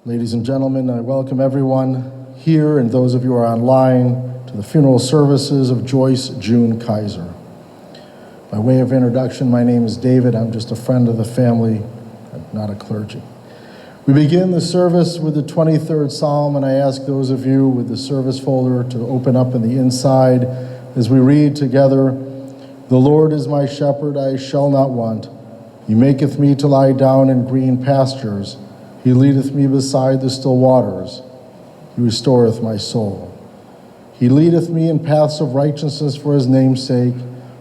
Ladies and gentlemen, I welcome everyone here and those of you who are online to the funeral services of Joyce June Kaiser. By way of introduction, my name is David. I'm just a friend of the family, not a clergy. We begin the service with the 23rd Psalm, and I ask those of you with the service folder to open up in the inside as we read together, "The Lord is my shepherd, I shall not want. He maketh me to lie down in green pastures. He leadeth me beside the still waters. He restoreth my soul. He leadeth me in paths of righteousness for his name's sake.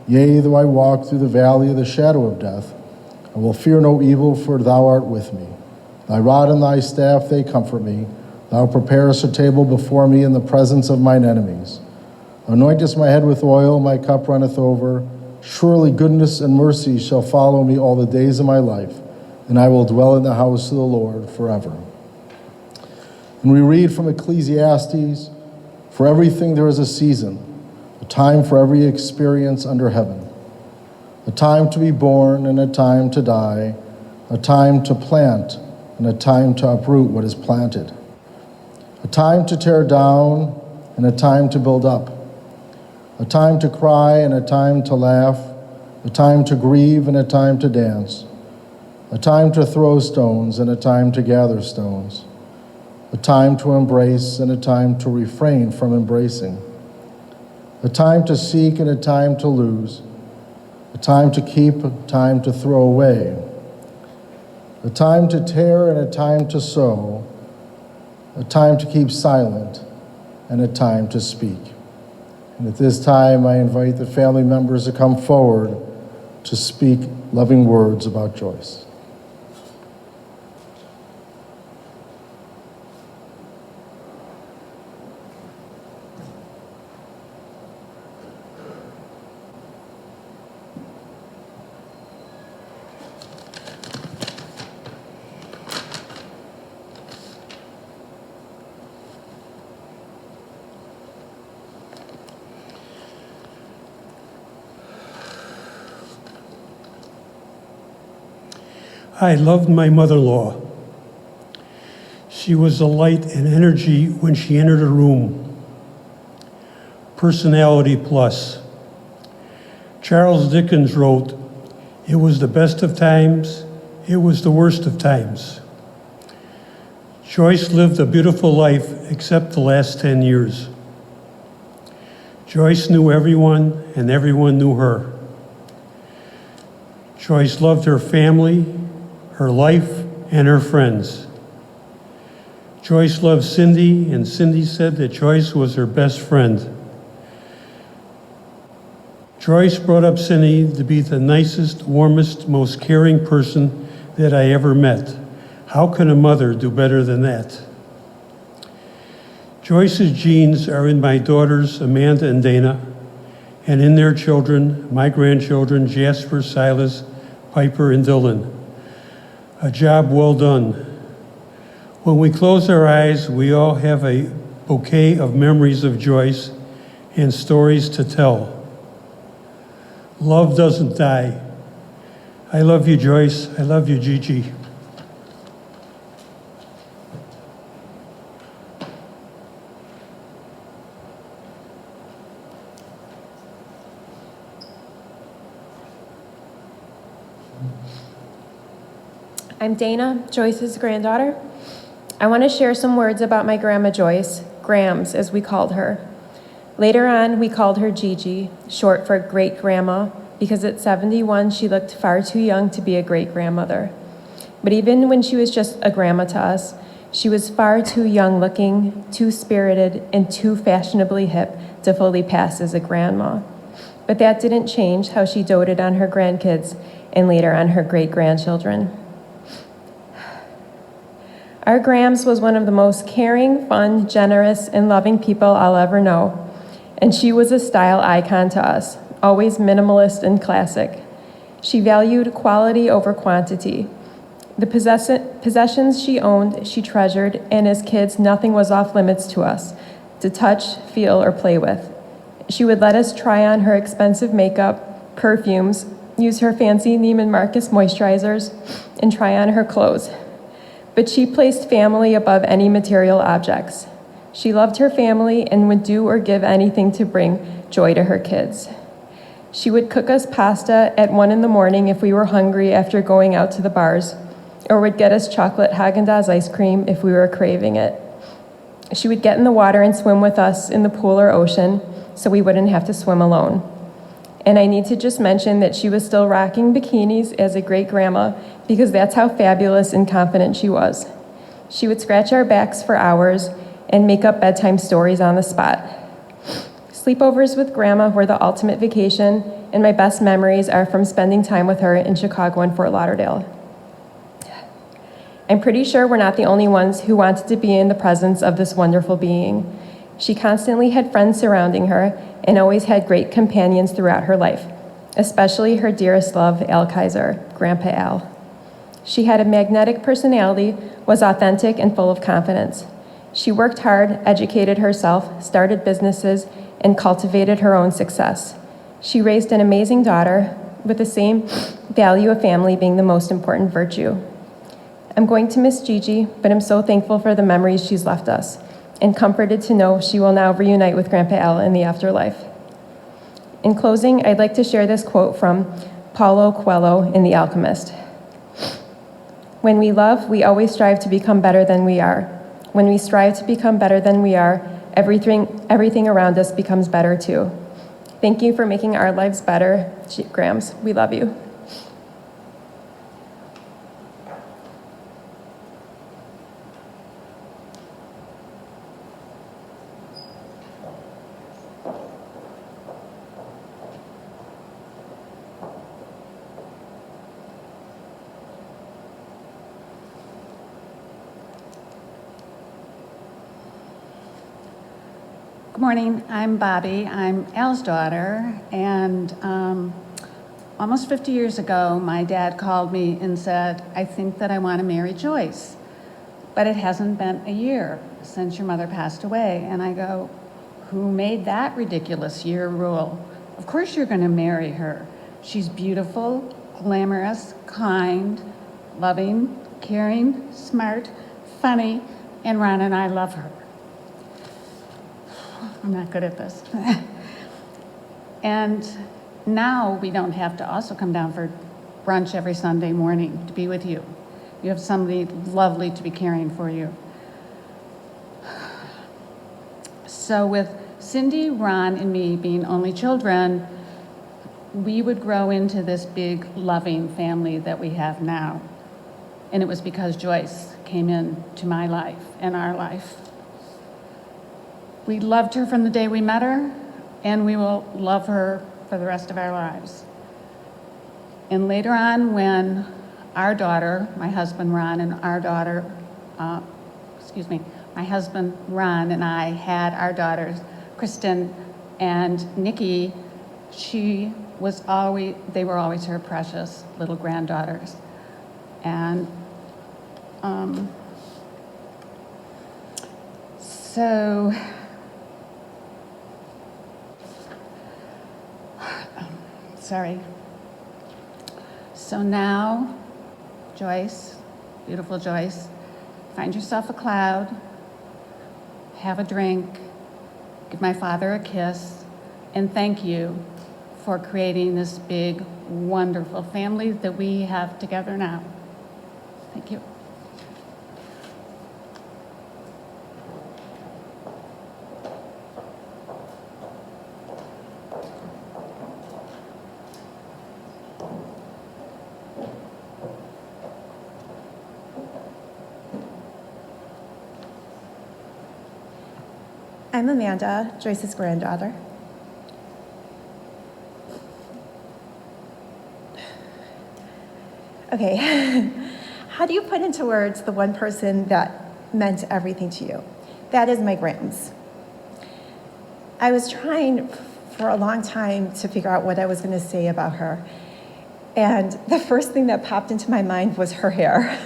Yea, though I walk through the valley of the shadow of death, I will fear no evil, for thou art with me. Thy rod and thy staff, they comfort me. Thou preparest a table before me in the presence of mine enemies. Thou anointest my head with oil, my cup runneth over. Surely goodness and mercy shall follow me all the days of my life, and I will dwell in the house of the Lord forever." And we read from Ecclesiastes, "For everything there is a season, a time for every experience under heaven, a time to be born and a time to die, a time to plant and a time to uproot what is planted, a time to tear down and a time to build up, a time to cry and a time to laugh, a time to grieve and a time to dance, a time to throw stones and a time to gather stones, a time to embrace and a time to refrain from embracing, a time to seek and a time to lose, a time to keep, a time to throw away, a time to tear and a time to sow, a time to keep silent and a time to speak." And at this time, I invite the family members to come forward to speak loving words about Joyce. I loved my mother-in-law. She was a light and energy when she entered a room. Personality plus. Charles Dickens wrote, "It was the best of times, it was the worst of times." Joyce lived a beautiful life except the last 10 years. Joyce knew everyone and everyone knew her. Joyce loved her family, her life, and her friends. Joyce loved Cindy, and Cindy said that Joyce was her best friend. Joyce brought up Cindy to be the nicest, warmest, most caring person that I ever met. How can a mother do better than that? Joyce's genes are in my daughters, Amanda and Dana, and in their children, my grandchildren, Jasper, Silas, Piper, and Dylan. A job well done. When we close our eyes, we all have a bouquet of memories of Joyce and stories to tell. Love doesn't die. I love you, Joyce. I love you, Gigi. I'm Dana, Joyce's granddaughter. I want to share some words about my grandma Joyce, Grams as we called her. Later on, we called her Gigi, short for great grandma, because at 71, she looked far too young to be a great grandmother. But even when she was just a grandma to us, she was far too young looking, too spirited, and too fashionably hip to fully pass as a grandma. But that didn't change how she doted on her grandkids and later on her great-grandchildren. Our Grams was one of the most caring, fun, generous, and loving people I'll ever know. And she was a style icon to us, always minimalist and classic. She valued quality over quantity. The possessions she owned, she treasured, and as kids, nothing was off limits to us to touch, feel, or play with. She would let us try on her expensive makeup, perfumes, use her fancy Neiman Marcus moisturizers, and try on her clothes. but she placed family above any material objects. She loved her family and would do or give anything to bring joy to her kids. She would cook us pasta at 1 a.m. if we were hungry after going out to the bars, or would get us chocolate Haagen-Dazs ice cream if we were craving it. She would get in the water and swim with us in the pool or ocean so we wouldn't have to swim alone. And I need to just mention that she was still rocking bikinis as a great grandma because that's how fabulous and confident she was. She would scratch our backs for hours and make up bedtime stories on the spot. Sleepovers with grandma were the ultimate vacation, and my best memories are from spending time with her in Chicago and Fort Lauderdale. I'm pretty sure we're not the only ones who wanted to be in the presence of this wonderful being. She constantly had friends surrounding her and always had great companions throughout her life, especially her dearest love, Al Kaiser, Grandpa Al. She had a magnetic personality, was authentic and full of confidence. She worked hard, educated herself, started businesses, and cultivated her own success. She raised an amazing daughter with the same value of family being the most important virtue. I'm going to miss Gigi, but I'm so thankful for the memories she's left us, and comforted to know she will now reunite with Grandpa Al in the afterlife. In closing, I'd like to share this quote from Paulo Coelho in The Alchemist. When we love, we always strive to become better than we are. When we strive to become better than we are, everything around us becomes better too. Thank you for making our lives better, Grams. We love you. Good morning, I'm Bobby. I'm Al's daughter, and almost 50 years ago, my dad called me and said, I think that I want to marry Joyce, but it hasn't been a year since your mother passed away. And I go, who made that ridiculous year rule? Of course you're going to marry her. She's beautiful, glamorous, kind, loving, caring, smart, funny, and Ron and I love her. I'm not good at this. And now we don't have to also come down for brunch every Sunday morning to be with you. You have somebody lovely to be caring for you. So with Cindy, Ron, and me being only children, we would grow into this big, loving family that we have now. And it was because Joyce came into my life and our life. We loved her from the day we met her, and we will love her for the rest of our lives. And later on, when our daughter, my husband Ron, and our daughter, my husband Ron and I had our daughters, Kristin and Nikki, they were always her precious little granddaughters. And So now, Joyce, beautiful Joyce, find yourself a cloud, have a drink, give my father a kiss, and thank you for creating this big, wonderful family that we have together now. Thank you. I'm Amanda, Joyce's granddaughter. Okay, how do you put into words the one person that meant everything to you? That is my Grams. I was trying for a long time to figure out what I was going to say about her. And the first thing that popped into my mind was her hair.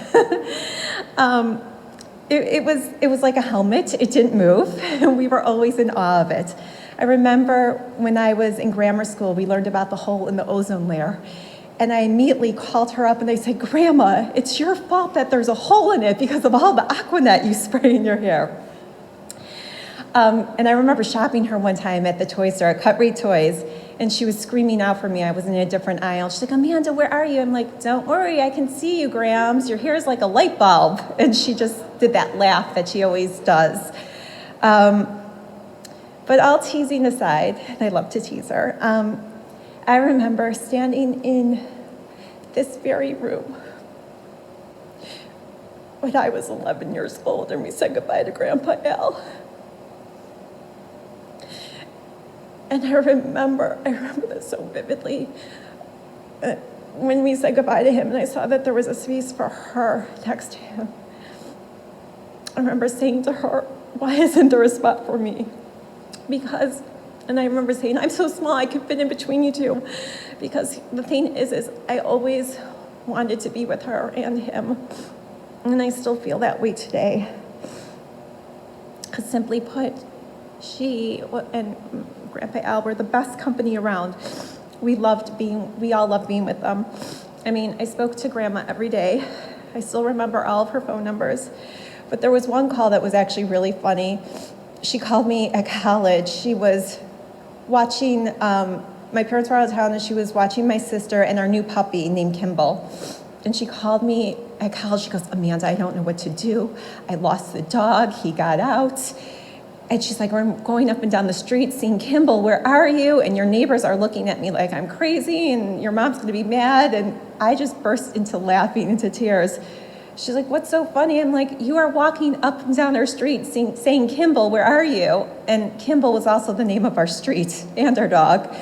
It was like a helmet. It didn't move. We were always in awe of it. I remember when I was in grammar school, we learned about the hole in the ozone layer. And I immediately called her up and I said, Grandma, it's your fault that there's a hole in it because of all the Aquanet you spray in your hair. And I remember shopping her one time at the toy store, at Cut Rate Toys, and she was screaming out for me. I was in a different aisle. She's like, Amanda, where are you? I'm like, don't worry, I can see you, Grams. Your hair is like a light bulb. And she just did that laugh that she always does. But all teasing aside, and I love to tease her, I remember standing in this very room when I was 11 years old and we said goodbye to Grandpa Al. And I remember this so vividly. When we said goodbye to him and I saw that there was a space for her next to him, I remember saying to her, why isn't there a spot for me? Because, and I remember saying, I'm so small, I could fit in between you two. Because the thing is I always wanted to be with her and him. And I still feel that way today. Because simply put, she and Grandpa Al were the best company around. We all loved being with them. I mean, I spoke to Grandma every day. I still remember all of her phone numbers. But there was one call that was actually really funny. She called me at college. She was watching, my parents were out of town, and she was watching my sister and our new puppy named Kimball. And she called me at college. She goes, Amanda, I don't know what to do. I lost the dog. He got out. And she's like, we're going up and down the street seeing Kimball. Where are you? And your neighbors are looking at me like I'm crazy and your mom's going to be mad. And I just burst into laughing, into tears. She's like, what's so funny? I'm like, you are walking up and down our street saying, Kimball, where are you? And Kimball was also the name of our street and our dog.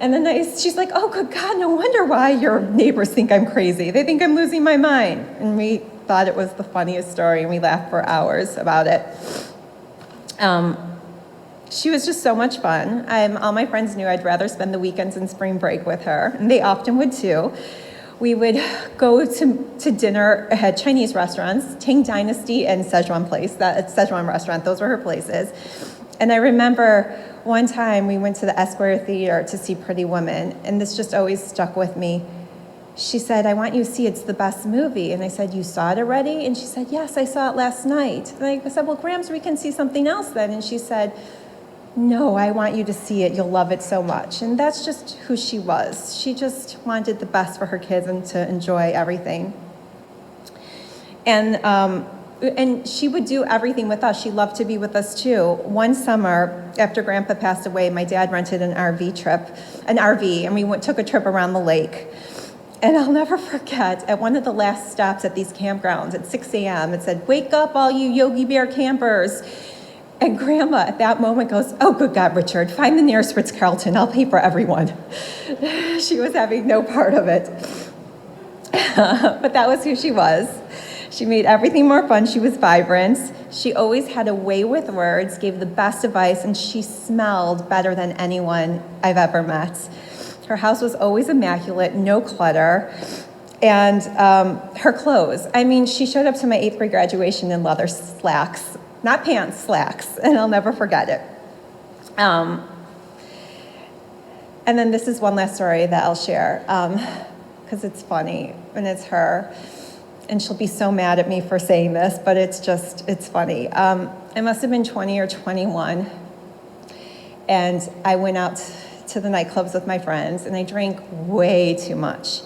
And then she's like, oh, good God, no wonder why your neighbors think I'm crazy. They think I'm losing my mind. And we thought it was the funniest story, and we laughed for hours about it. She was just so much fun. All my friends knew I'd rather spend the weekends in spring break with her, and they often would too. We would go to dinner at Chinese restaurants, Tang Dynasty and Szechuan Place, that Szechuan restaurant, those were her places. And I remember one time we went to the Esquire Theater to see Pretty Woman, and this just always stuck with me. She said, I want you to see it's the best movie. And I said, you saw it already? And she said, yes, I saw it last night. And I said, well, Grams, we can see something else then. And she said, no, I want you to see it. You'll love it so much. And that's just who she was. She just wanted the best for her kids and to enjoy everything. And she would do everything with us. She loved to be with us too. One summer, after Grandpa passed away, my dad rented an RV, and we took a trip around the lake. And I'll never forget, at one of the last stops at these campgrounds at 6 a.m., it said, wake up, all you Yogi Bear campers. And Grandma at that moment goes, oh, good God, Richard, find the nearest Ritz-Carlton. I'll pay for everyone. She was having no part of it. But that was who she was. She made everything more fun. She was vibrant. She always had a way with words, gave the best advice, and she smelled better than anyone I've ever met. Her house was always immaculate, no clutter. And her clothes. I mean, she showed up to my 8th grade graduation in leather slacks. Not pants, slacks, and I'll never forget it. And then this is one last story that I'll share, because it's funny, and it's her. And she'll be so mad at me for saying this, but it's funny. I must have been 20 or 21, and I went out to the nightclubs with my friends, and I drank way too much.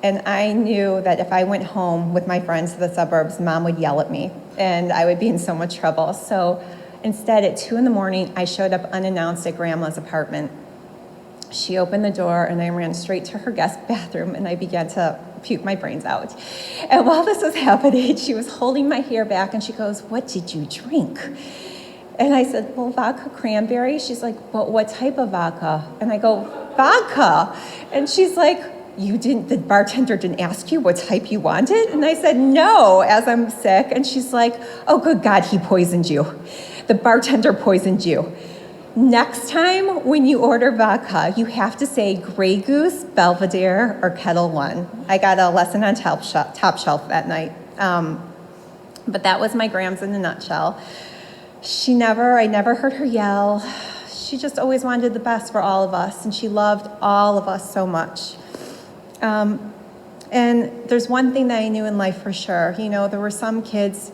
And I knew that if I went home with my friends to the suburbs, Mom would yell at me, and I would be in so much trouble. So instead, at 2 a.m, I showed up unannounced at Grandma's apartment. She opened the door, and I ran straight to her guest bathroom, and I began to puke my brains out. And while this was happening, she was holding my hair back, and she goes, what did you drink? And I said, well, vodka cranberry. She's like, well, what type of vodka? And I go, vodka. And she's like, the bartender didn't ask you what type you wanted? And I said, no, as I'm sick. And she's like, oh, good God, he poisoned you. The bartender poisoned you. Next time when you order vodka, you have to say Grey Goose, Belvedere, or Kettle One. I got a lesson on Top Shelf that night. But that was my Grams in a nutshell. I never heard her yell. She just always wanted the best for all of us, and she loved all of us so much. And there's one thing that I knew in life for sure. There were some kids,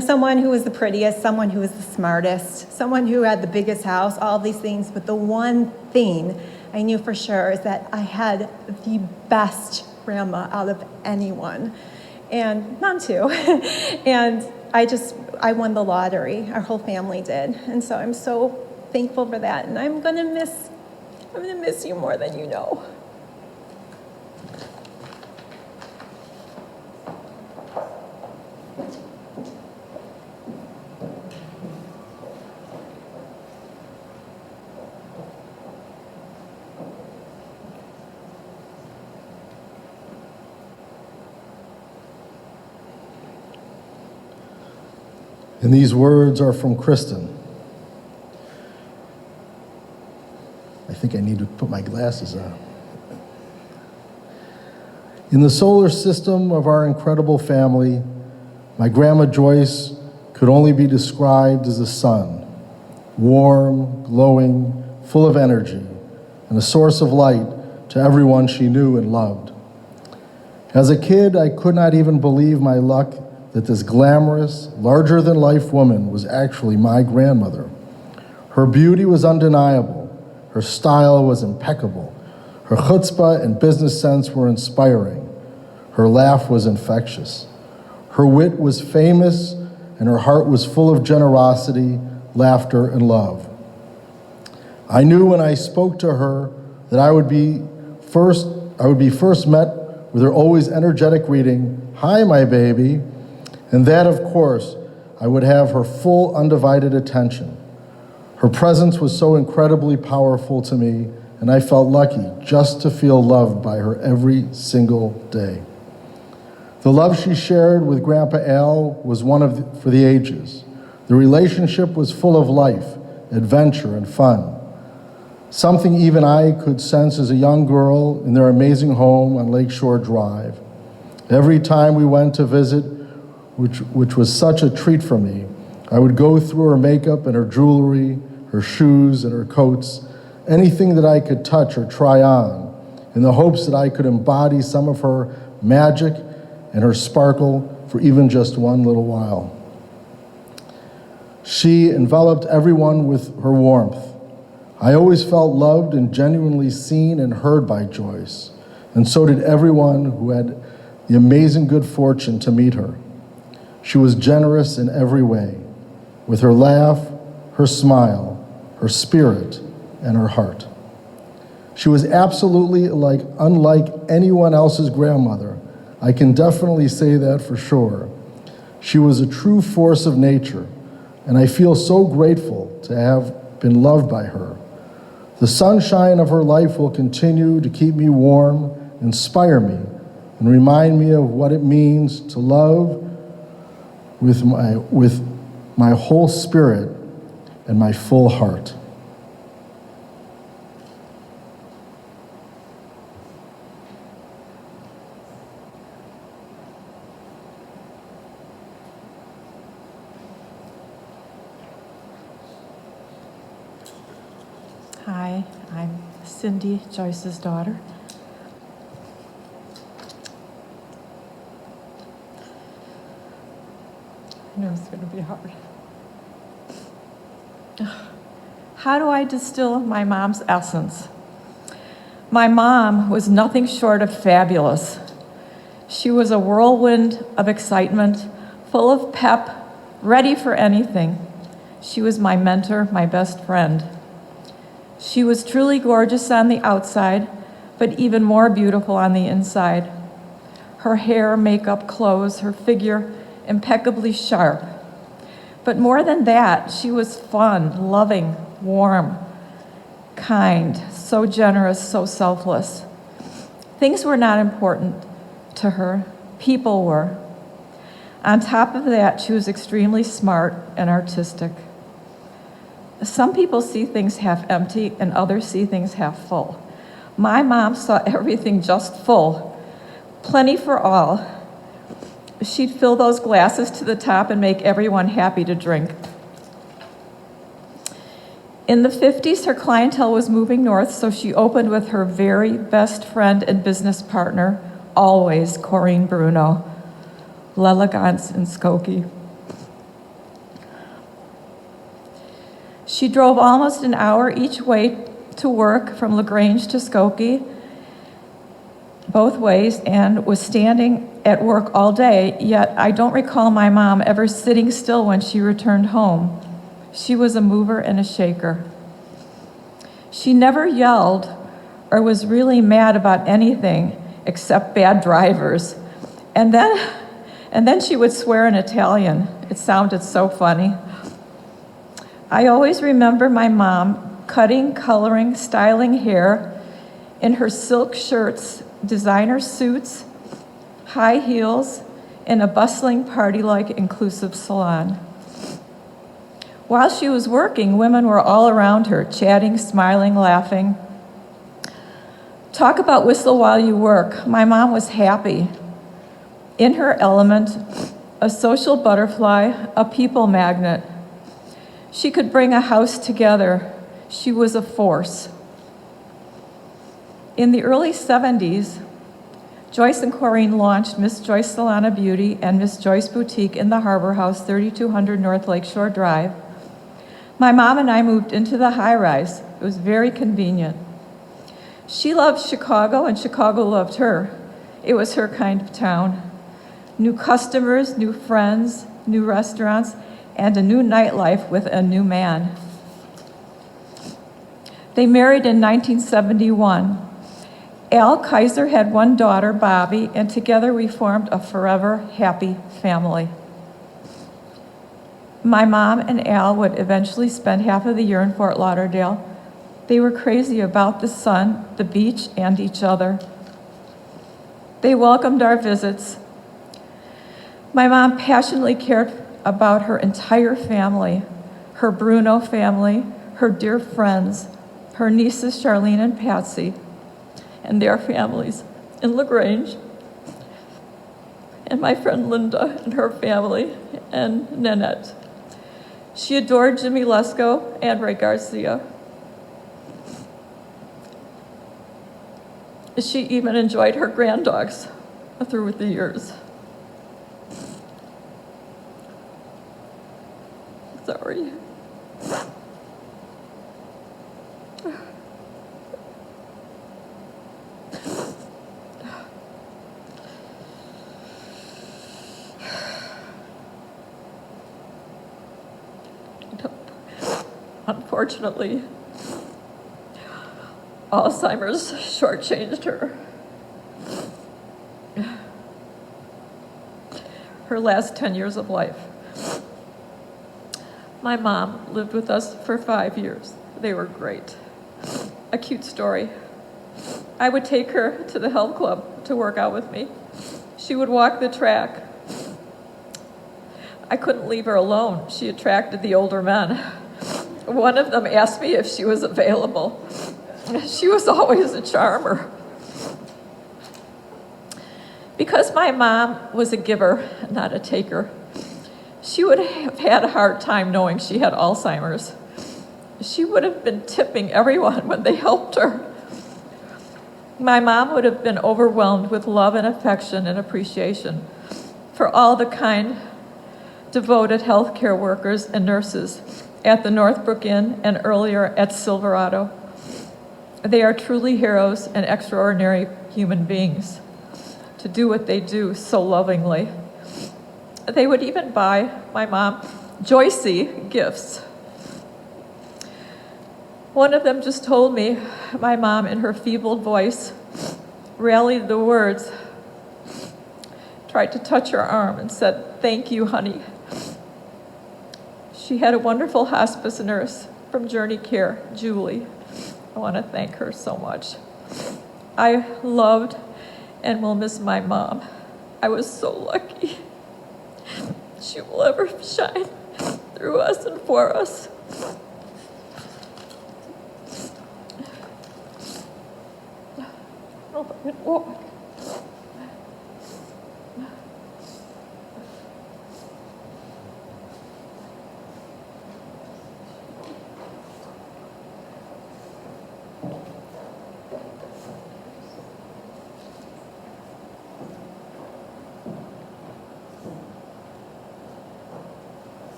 someone who was the prettiest, someone who was the smartest, someone who had the biggest house, all of these things. But the one thing I knew for sure is that I had the best grandma out of anyone. And Mom too. And I won the lottery. Our whole family did. And so I'm so thankful for that. And I'm gonna miss you more than you know. And these words are from Kristin. I think I need to put my glasses on. In the solar system of our incredible family, my grandma Joyce could only be described as the sun, warm, glowing, full of energy, and a source of light to everyone she knew and loved. As a kid, I could not even believe my luck that this glamorous, larger-than-life woman was actually my grandmother. Her beauty was undeniable. Her style was impeccable. Her chutzpah and business sense were inspiring. Her laugh was infectious. Her wit was famous, and her heart was full of generosity, laughter, and love. I knew when I spoke to her that I would be first met with her always energetic greeting, "Hi, my baby," and that, of course, I would have her full, undivided attention. Her presence was so incredibly powerful to me, and I felt lucky just to feel loved by her every single day. The love she shared with Grandpa Al was for the ages. The relationship was full of life, adventure, and fun. Something even I could sense as a young girl in their amazing home on Lakeshore Drive. Every time we went to visit, which was such a treat for me, I would go through her makeup and her jewelry, her shoes and her coats, anything that I could touch or try on, in the hopes that I could embody some of her magic and her sparkle for even just one little while. She enveloped everyone with her warmth. I always felt loved and genuinely seen and heard by Joyce, and so did everyone who had the amazing good fortune to meet her. She was generous in every way, with her laugh, her smile, her spirit, and her heart. She was absolutely unlike anyone else's grandmother. I can definitely say that for sure. She was a true force of nature, and I feel so grateful to have been loved by her. The sunshine of her life will continue to keep me warm, inspire me, and remind me of what it means to love with my whole spirit and my full heart. Hi, I'm Cindy, Joyce's daughter. I know it's going to be hard. How do I distill my mom's essence? My mom was nothing short of fabulous. She was a whirlwind of excitement, full of pep, ready for anything. She was my mentor, my best friend. She was truly gorgeous on the outside, but even more beautiful on the inside. Her hair, makeup, clothes, her figure, impeccably sharp. But more than that, she was fun, loving, warm, kind, so generous, so selfless. Things were not important to her. People were. On top of that, she was extremely smart and artistic. Some people see things half empty and others see things half full. My mom saw everything just full, plenty for all. She'd fill those glasses to the top and make everyone happy to drink. In the 50s, her clientele was moving north, so she opened with her very best friend and business partner, always Corinne Bruno, L'Elegance in Skokie. She drove almost an hour each way to work from LaGrange to Skokie, both ways, and was standing at work all day, yet I don't recall my mom ever sitting still when she returned home. She was a mover and a shaker. She never yelled or was really mad about anything except bad drivers. And then she would swear in Italian. It sounded so funny. I always remember my mom cutting, coloring, styling hair in her silk shirts, designer suits, high heels, in a bustling party-like inclusive salon. While she was working, women were all around her, chatting, smiling, laughing. Talk about whistle while you work. My mom was happy, in her element, a social butterfly, a people magnet. She could bring a house together. She was a force. In the early 70s, Joyce and Corinne launched Miss Joyce Salon of Beauty and Miss Joyce Boutique in the Harbor House, 3200 North Lakeshore Drive. My mom and I moved into the high-rise. It was very convenient. She loved Chicago, and Chicago loved her. It was her kind of town. New customers, new friends, new restaurants, and a new nightlife with a new man. They married in 1971. Al Kaiser had one daughter, Bobby, and together we formed a forever happy family. My mom and Al would eventually spend half of the year in Fort Lauderdale. They were crazy about the sun, the beach, and each other. They welcomed our visits. My mom passionately cared about her entire family, her Bruno family, her dear friends, her nieces Charlene and Patsy, and their families in LaGrange, and my friend Linda and her family, and Nanette. She adored Jimmy Lesko and Ray Garcia. She even enjoyed her granddogs through the years. Sorry. Unfortunately, Alzheimer's shortchanged her. Her last 10 years of life. My mom lived with us for 5 years. They were great. A cute story. I would take her to the health club to work out with me. She would walk the track. I couldn't leave her alone. She attracted the older men. One of them asked me if she was available. She was always a charmer. Because my mom was a giver, not a taker, she would have had a hard time knowing she had Alzheimer's. She would have been tipping everyone when they helped her. My mom would have been overwhelmed with love and affection and appreciation for all the kind, devoted healthcare workers and nurses at the Northbrook Inn and earlier at Silverado. They are truly heroes and extraordinary human beings to do what they do so lovingly. They would even buy my mom Joycey gifts. One of them just told me, my mom in her feeble voice rallied the words, tried to touch her arm and said, "Thank you, honey." She had a wonderful hospice nurse from Journey Care, Julie. I want to thank her so much. I loved and will miss my mom. I was so lucky. She will ever shine through us and for us. Oh, I can walk.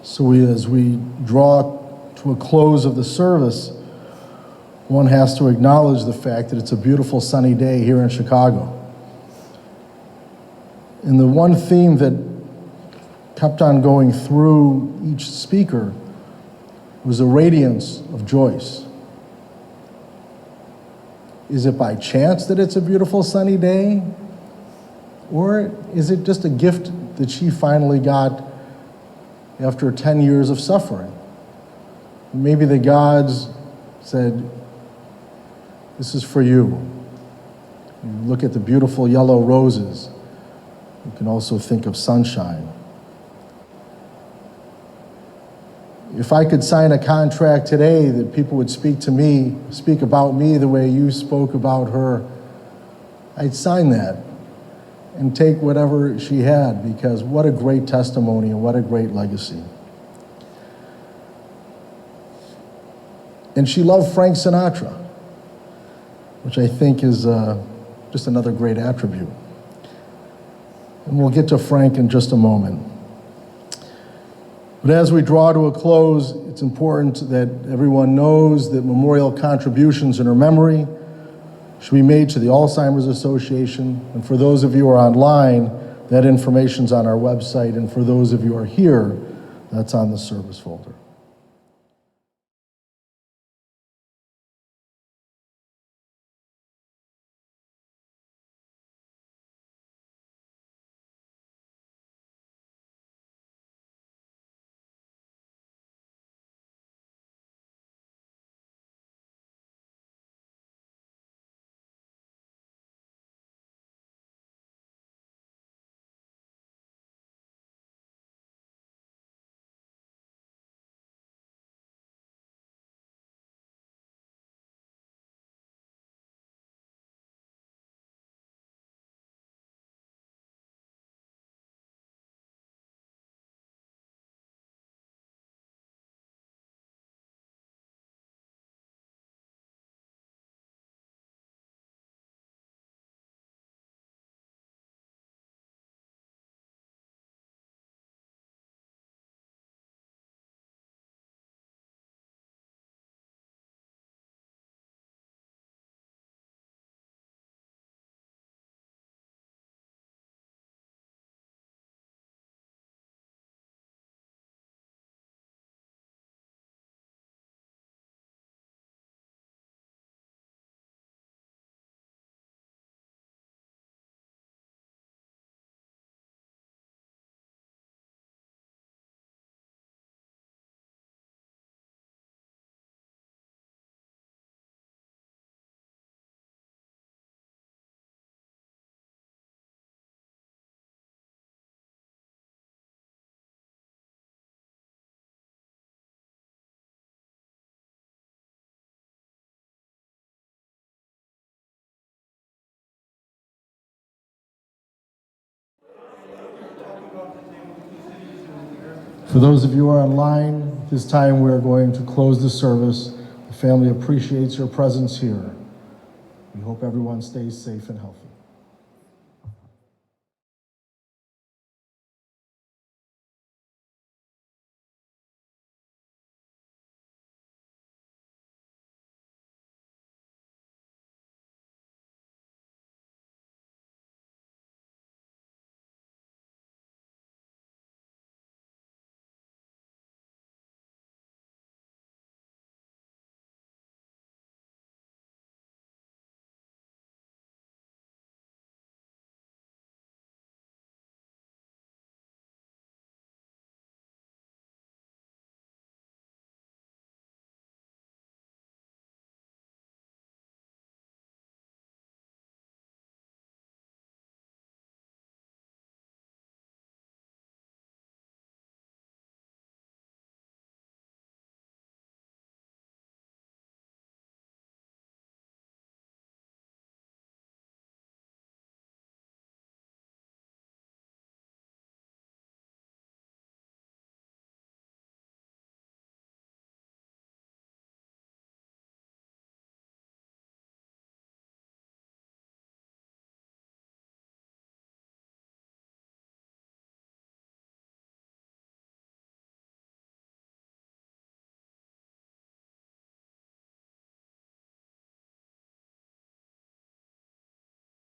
So as we draw to a close of the service, one has to acknowledge the fact that it's a beautiful sunny day here in Chicago. And the one theme that kept on going through each speaker was the radiance of Joyce. Is it by chance that it's a beautiful sunny day? Or is it just a gift that she finally got after 10 years of suffering? Maybe the gods said, this is for you. You look at the beautiful yellow roses. You can also think of sunshine. If I could sign a contract today that people would speak about me the way you spoke about her, I'd sign that and take whatever she had, because what a great testimony and what a great legacy. And she loved Frank Sinatra, which I think is just another great attribute. And we'll get to Frank in just a moment. But as we draw to a close, it's important that everyone knows that memorial contributions in her memory should be made to the Alzheimer's Association. And for those of you who are online, that information's on our website. And for those of you who are here, that's on the service folder. For those of you who are online, this time we're going to close the service. The family appreciates your presence here. We hope everyone stays safe and healthy.